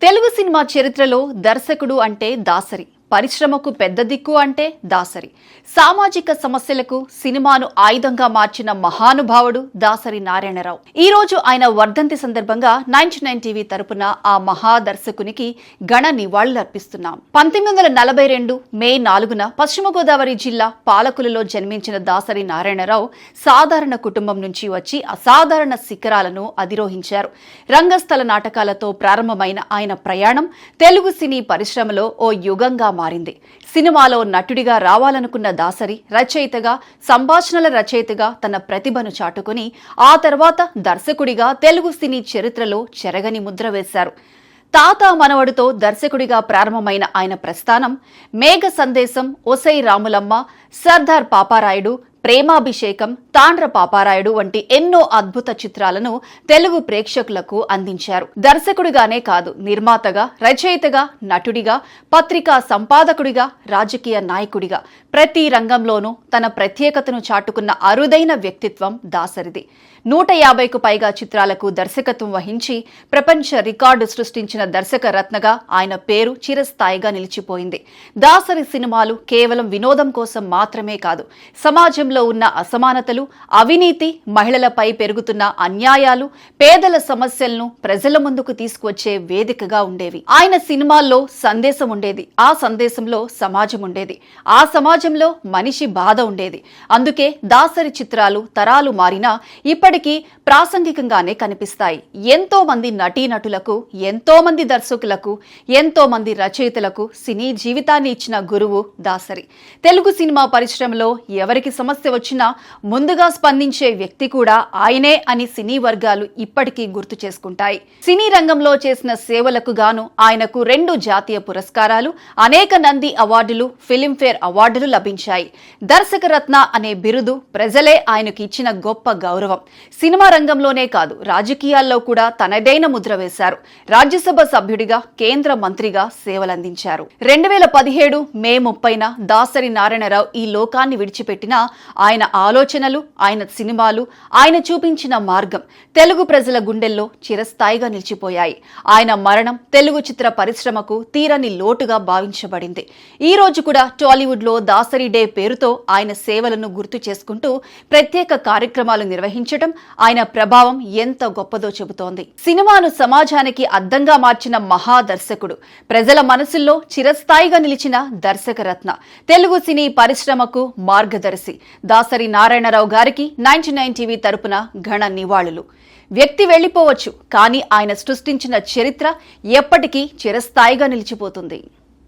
Telugu cinema చరిత్రలో దర్శకుడు అంటే దాసరి, పరిశ్రమకు పెద్ద దిక్కు అంటే దాసరి. సామాజిక సమస్యలకు సినిమాను ఆయుధంగా మార్చిన మహానుభావుడు దాసరి నారాయణరావు. ఈ రోజు ఆయన వర్ధంతి సందర్భంగా 99 టీవీ తరపున ఆ మహాదర్శకునికి ఘన నివాళులర్పిస్తున్నాం. 1942 మే 4న పశ్చిమ గోదావరి జిల్లా పాలకులలో జన్మించిన దాసరి నారాయణరావు సాధారణ కుటుంబం నుంచి వచ్చి అసాధారణ శిఖరాలను అధిరోహించారు. రంగస్థల నాటకాలతో ప్రారంభమైన ఆయన ప్రయాణం తెలుగు సినీ పరిశ్రమలో ఓ యుగంగా మారింది. సినిమాలో నటుడిగా రావాలనుకున్న దాసరి రచయితగా, సంభాషణల రచయితగా తన ప్రతిభను చాటుకుని ఆ తర్వాత దర్శకుడిగా తెలుగు సినీ చరిత్రలో చెరగని ముద్ర వేశారు. తాత మనవడితో దర్శకుడిగా ప్రారంభమైన ఆయన ప్రస్థానం మేఘ సందేశం, ఒసై రాములమ్మ, సర్దార్ పాపారాయుడు, ప్రేమాభిషేకం, తాండ్ర పాపారాయుడు వంటి ఎన్నో అద్భుత చిత్రాలను తెలుగు ప్రేక్షకులకు అందించారు. దర్శకుడిగానే కాదు, నిర్మాతగా, రచయితగా, నటుడిగా, పత్రికా సంపాదకుడిగా, రాజకీయ నాయకుడిగా ప్రతి రంగంలోనూ తన ప్రత్యేకతను చాటుకున్న అరుదైన వ్యక్తిత్వం దాసరిది. 150కు పైగా చిత్రాలకు దర్శకత్వం వహించి ప్రపంచ రికార్డు సృష్టించిన దర్శక రత్నగా ఆయన పేరు చిరస్థాయిగా నిలిచిపోయింది. దాసరి సినిమాలు కేవలం వినోదం కోసం మాత్రమే కాదు, సమాజంలో ఉన్న అసమానతలు, అవినీతి, మహిళలపై పెరుగుతున్న అన్యాయాలు, పేదల సమస్యలను ప్రజల ముందుకు తీసుకువచ్చే వేదికగా ఉండేవి. ఆయన సినిమాల్లో సందేశం ఉండేది, ఆ సందేశంలో సమాజం ఉండేది, ఆ సమాజంలో మనిషి బాధ ఉండేది. అందుకే దాసరి చిత్రాలు తరాలు మారినా ఇప్పటికీ ప్రాసంగికంగానే కనిపిస్తాయి. ఎంతో మంది నటీనటులకు, ఎంతో మంది దర్శకులకు, ఎంతో మంది రచయితలకు సినీ జీవితాన్ని ఇచ్చిన గురువు దాసరి. తెలుగు సినిమా పరిశ్రమలో ఎవరికి సమస్య వచ్చినా ముందుగా స్పందించే వ్యక్తి కూడా ఆయనే అని సినీ వర్గాలు ఇప్పటికీ గుర్తు చేసుకుంటాయి. సినీ రంగంలో చేసిన సేవలకు గాను ఆయనకు 2 జాతీయ పురస్కారాలు, అనేక నంది అవార్డులు, ఫిలింఫేర్ అవార్డులు లభించాయి. దర్శకరత్న అనే బిరుదు ప్రజలే ఆయనకు ఇచ్చిన గొప్ప గౌరవం. సినిమా రంగంలోనే కాదు, రాజకీయాల్లో కూడా తనదైన ముద్ర వేశారు. రాజ్యసభ సభ్యుడిగా, కేంద్ర మంత్రిగా సేవలందించారు. 2017 మే 30న దాసరి నారాయణరావు ఈ లోకాన్ని విడిచిపెట్టినా ఆయన ఆలోచనలు, ఆయన సినిమాలు, ఆయన చూపించిన మార్గం తెలుగు ప్రజల గుండెల్లో చిరస్థాయిగా నిలిచిపోయాయి. ఆయన మరణం తెలుగు చిత్ర పరిశ్రమకు తీరని లోటుగా భావించబడింది. ఈ రోజు కూడా టాలీవుడ్ లో దాసరి డే పేరుతో ఆయన సేవలను గుర్తు చేసుకుంటూ ప్రత్యేక కార్యక్రమాలు నిర్వహించడం ఆయన ప్రభావం ఎంత గొప్పదో చెబుతోంది. సినిమాను సమాజానికి అద్దంగా మార్చిన మహాదర్శకుడు, ప్రజల మనసుల్లో చిరస్థాయిగా నిలిచిన దర్శకరత్న, తెలుగు సినీ పరిశ్రమకు మార్గదర్శి దాసరి నారాయణరావు గారికి 99 టీవీ తరపున ఘన నివాళులు. వ్యక్తి వెళ్లిపోవచ్చు, కానీ ఆయన సృష్టించిన చరిత్ర ఎప్పటికీ చిరస్థాయిగా నిలిచిపోతుంది.